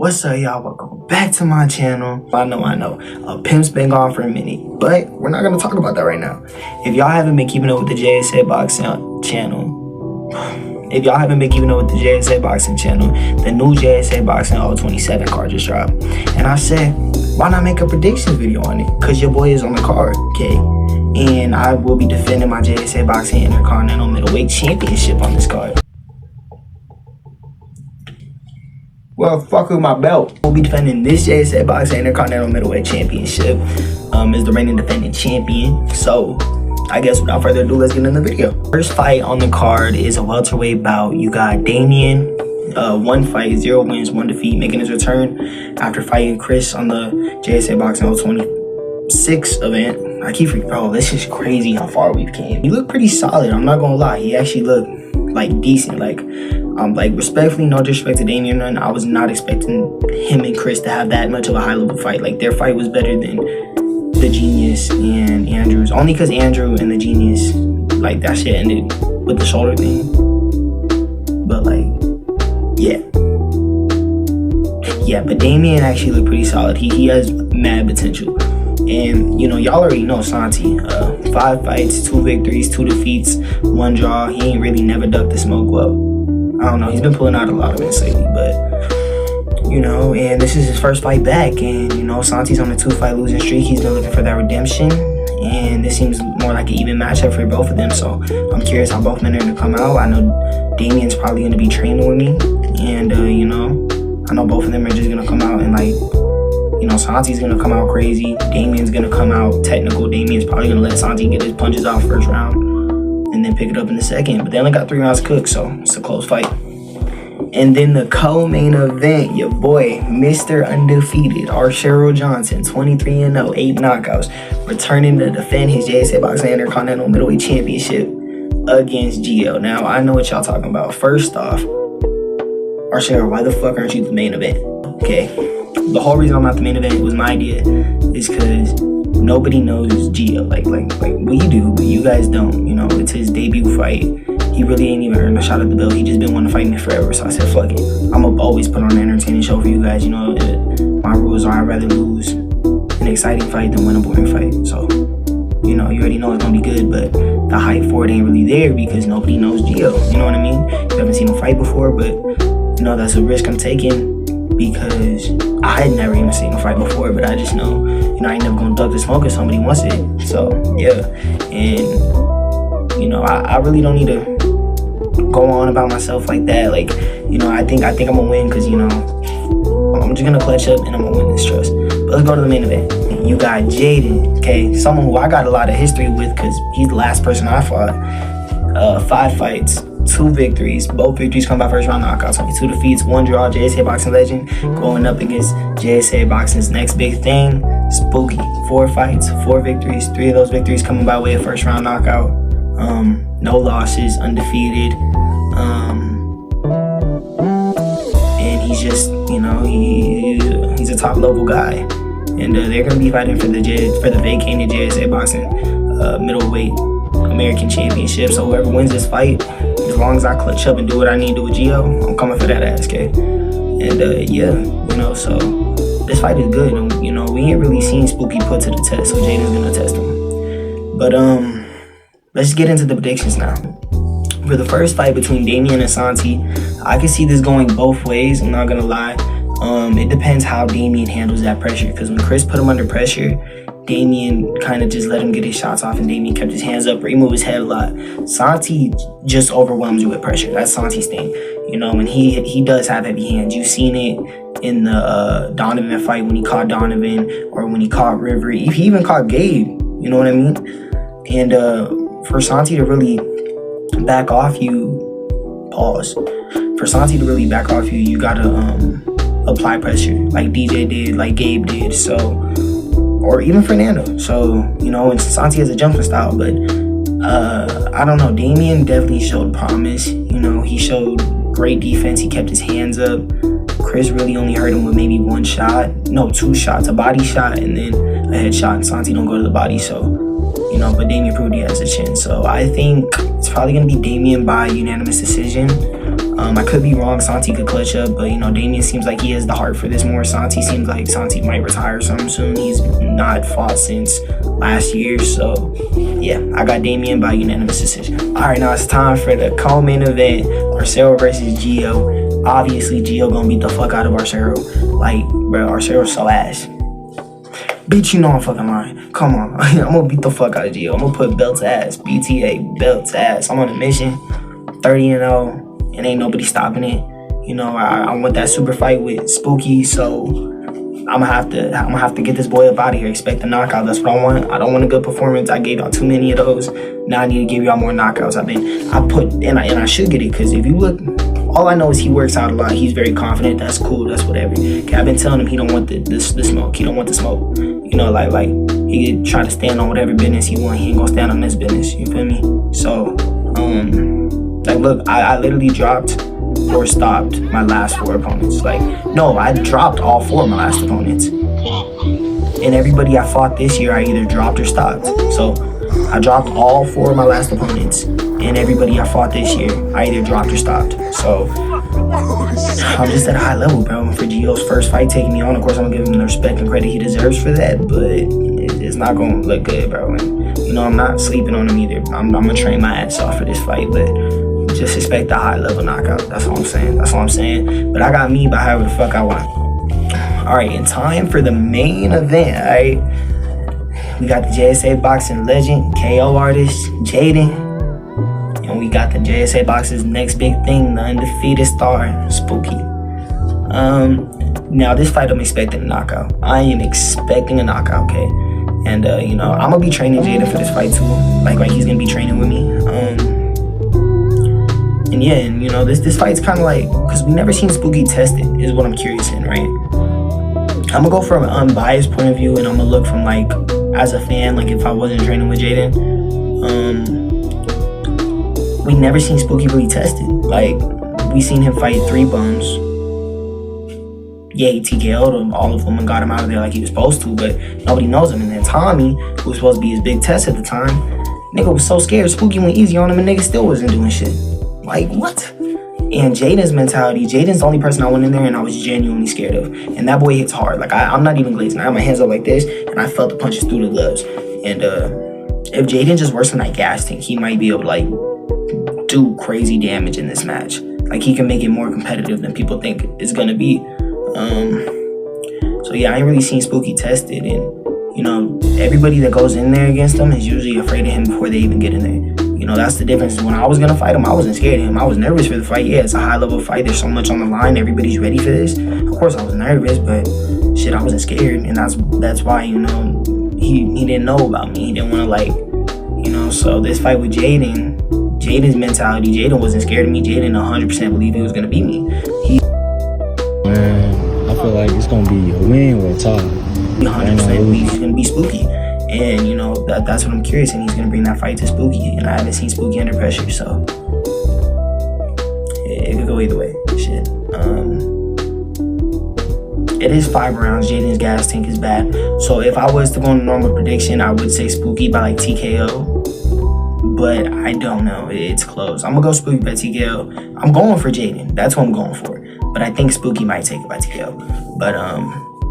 What's up, y'all? Welcome back to my channel. I know. A pimp's been gone for a minute, but we're not gonna talk about that right now. If y'all haven't been keeping up with the JSAA Boxing channel, the new JSAA Boxing 027 card just dropped. And I said, why not make a prediction video on it? Cause your boy is on the card, okay? And I will be defending my JSAA Boxing Intercontinental Middleweight Championship on this card. Well, fuck with my belt. We'll be defending this JSAA Boxing Intercontinental Middleweight Championship as the reigning defending champion. So, I guess without further ado, let's get into the video. First fight on the card is a welterweight bout. You got Damien, 1 fight, 0 wins, 1 defeat, making his return after fighting Chris on the JSAA Boxing 026 event. I keep forgetting, bro, this is crazy how far we've came. He looked pretty solid, I'm not gonna lie. He actually looked like decent, like respectfully, no disrespect to Damien, I was not expecting him and Chris to have that much of a high level fight. Like, their fight was better than the Genius and Andrew's, only because Andrew and the Genius, like, that shit ended with the shoulder thing. But like, yeah, but Damien actually looked pretty solid. He has mad potential. And, you know, y'all already know Santi. 5 fights, 2 victories, 2 defeats, 1 draw. He ain't really never ducked the smoke. Well, I don't know. He's been pulling out a lot of it lately, but, you know, and this is his first fight back. And, you know, Santi's on a 2-fight losing streak. He's been looking for that redemption. And this seems more like an even matchup for both of them. So I'm curious how both men are going to come out. I know Damien's probably going to be training with me. And, you know, I know both of them are just going to come out and, like, you know, Santi's going to come out crazy. Damien's going to come out technical. Damien's probably going to let Santi get his punches off first round and then pick it up in the second. But they only got 3 rounds cooked, so it's a close fight. And then the co-main event, your boy, Mr. Undefeated, Archero Johnson, 23-0, 8 knockouts, returning to defend his JSAA Boxing Intercontinental Middleweight Championship against Gio. Now, I know what y'all talking about. First off, Archero, why the fuck aren't you the main event? Okay. The whole reason I'm not the main event, it was my idea, is because nobody knows Gio. Like we do, but you guys don't. You know, it's his debut fight. He really ain't even earned a shot at the belt. He just been wanting to fight me forever. So I said, fuck it. I'm gonna always put on an entertaining show for you guys. You know, my rules are I'd rather lose an exciting fight than win a boring fight. So, you know, you already know it's gonna be good, but the hype for it ain't really there because nobody knows Gio. You know what I mean? You haven't seen him fight before, but you know, that's a risk I'm taking. Because I had never even seen him fight before, but I just know, you know, I ain't never gonna duck the smoke if somebody wants it. So, yeah. And, you know, I really don't need to go on about myself like that. Like, you know, I think I'm gonna win because, you know, I'm just gonna clutch up and I'm gonna win this trust. But let's go to the main event. You got Jaden, okay? Someone who I got a lot of history with because he's the last person I fought. 5 fights. 2 victories. Both victories come by first round knockouts. Only 2 defeats, 1 draw. JSAA Boxing legend going up against JSAA Boxing's next big thing, Spooky. 4 fights, 4 victories. 3 of those victories coming by way of first round knockout. No losses, undefeated. And he's just, you know, he's a top level guy. And they're gonna be fighting for the vacated JSAA Boxing middleweight American Championship. So whoever wins this fight, as long as I clutch up and do what I need to do with Gio, I'm coming for that ass, okay? And yeah, you know, so this fight is good. And, you know, we ain't really seen Spooky put to the test, so Jaden's gonna test him. But let's get into the predictions now. For the first fight between Damien and Santi, I can see this going both ways, I'm not gonna lie. It depends how Damien handles that pressure, because when Chris put him under pressure, Damien kind of just let him get his shots off, and Damien kept his hands up, remove his head a lot. Santi just overwhelms you with pressure. That's Santi's thing, you know, and he does have heavy hands. You've seen it in the Donovan fight when he caught Donovan, or when he caught River. He even caught Gabe, you know what I mean? And for Santi to really back off you, For Santi to really back off you, you gotta apply pressure, like DJ did, like Gabe did, so, or even Fernando. So, you know, and Santi has a jumping style, but I don't know, Damien definitely showed promise. You know, he showed great defense. He kept his hands up. Chris really only hurt him with maybe 1 shot, no, 2 shots, a body shot and then a headshot, and Santi don't go to the body. So, you know, but Damien proved he has a chin. So I think it's probably gonna be Damien by unanimous decision. I could be wrong. Santi could clutch up, but you know, Damian seems like he has the heart for this more. Santi seems like Santi might retire sometime soon. He's not fought since last year, so yeah, I got Damian by unanimous decision. All right, now it's time for the co-main event: Arcero versus Gio. Obviously, Gio gonna beat the fuck out of Arcero. Like, bro, Arcero's so ass. Bitch, you know I'm fucking lying. Come on, I'm gonna beat the fuck out of Gio. I'm gonna put belts ass, BTA belts ass. I'm on a mission, 30-0. And ain't nobody stopping it. You know, I want that super fight with Spooky, so I'm gonna have to get this boy up out of here. Expect a knockout. That's what I want. I don't want a good performance. I gave y'all too many of those. Now I need to give y'all more knockouts. I should get it, because if you look, all I know is he works out a lot. He's very confident. That's cool. That's whatever. Okay, I've been telling him he don't want the smoke. He don't want the smoke. You know, like he could try to stand on whatever business he want. He ain't gonna stand on this business. You feel me? So like, look, I literally dropped or stopped my last 4 opponents. Like, no, I dropped all 4 of my last opponents. And everybody I fought this year, I either dropped or stopped. So I dropped all 4 of my last opponents. And everybody I fought this year, I either dropped or stopped. So I'm just at a high level, bro. For Gio's first fight taking me on, of course, I'm gonna give him the respect and credit he deserves for that. But it's not gonna look good, bro. And, you know, I'm not sleeping on him either. I'm gonna train my ass off for this fight, but just expect a high level knockout. That's all I'm saying. That's all I'm saying. But I got me by however the fuck I want. Alright, in time for the main event, alright? We got the JSAA Boxing legend, KO artist, Jaden. And we got the JSAA Boxing's next big thing, the undefeated star, Spooky. Now this fight I'm expecting a knockout. I am expecting a knockout, okay? And you know, I'm gonna be training Jaden for this fight too. Like he's gonna be training with me. And yeah, and you know, this fight's kind of like, because we never seen Spooky tested, is what I'm curious in, right? I'm gonna go from an unbiased point of view, and I'm gonna look from like, as a fan, like if I wasn't training with Jaden, we never seen Spooky really tested. Like, we seen him fight 3 bums. Yeah, he TKO'd them, all of them, and got him out of there like he was supposed to, but nobody knows him. And then Tommy, who was supposed to be his big test at the time, nigga was so scared, Spooky went easy on him, and nigga still wasn't doing shit. Like, what? And Jaden's mentality, Jaden's the only person I went in there and I was genuinely scared of. And that boy hits hard. Like, I'm not even glazing. I have my hands up like this, and I felt the punches through the gloves. And if Jaden just works on that gas tank, he might be able to, like, do crazy damage in this match. Like, he can make it more competitive than people think it's gonna be. So yeah, I ain't really seen Spooky tested, and you know, everybody that goes in there against him is usually afraid of him before they even get in there. You know, that's the difference. When I was gonna fight him, I wasn't scared of him. I was nervous for the fight. Yeah, it's a high level fight. There's so much on the line. Everybody's ready for this. Of course, I was nervous, but shit, I wasn't scared, and that's why, you know, he didn't know about me. He didn't want to, like, you know. So this fight with Jaden's mentality, Jaden wasn't scared of me. Jaden 100% believed he was gonna beat me. Man, I feel like it's gonna be a win or a tie. 100% believes he's gonna be Spooky. And you know, that's what I'm curious, and he's gonna bring that fight to Spooky, and I haven't seen Spooky under pressure, so it could go either way. Shit. It is 5 rounds. Jaden's gas tank is bad, so if I was to go on a normal prediction, I would say Spooky by like TKO, but I don't know. It's close. I'm gonna go Spooky by TKO. I'm going for Jaden. That's what I'm going for, but I think Spooky might take it by TKO. But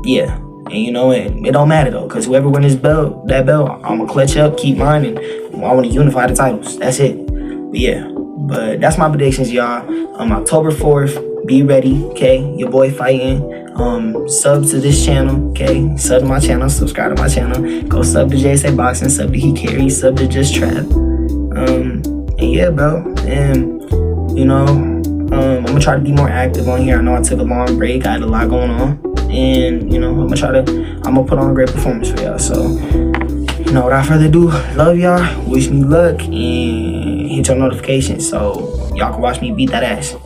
yeah. And you know, it don't matter though, because whoever wins that belt, I'm gonna clutch up, keep mine, and I want to unify the titles. That's it. But yeah, but that's my predictions, y'all. October 4th, be ready, okay? Your boy fighting. Sub to this channel, okay? Sub to my channel, subscribe to my channel. Go sub to JSAA Boxing, sub to He Carry, sub to Just Trap. And yeah, bro. And you know, I'm gonna try to be more active on here. I know I took a long break. I had a lot going on. And, you know, I'm gonna put on a great performance for y'all. So, you know, without further ado, love y'all. Wish me luck and hit your notifications so y'all can watch me beat that ass.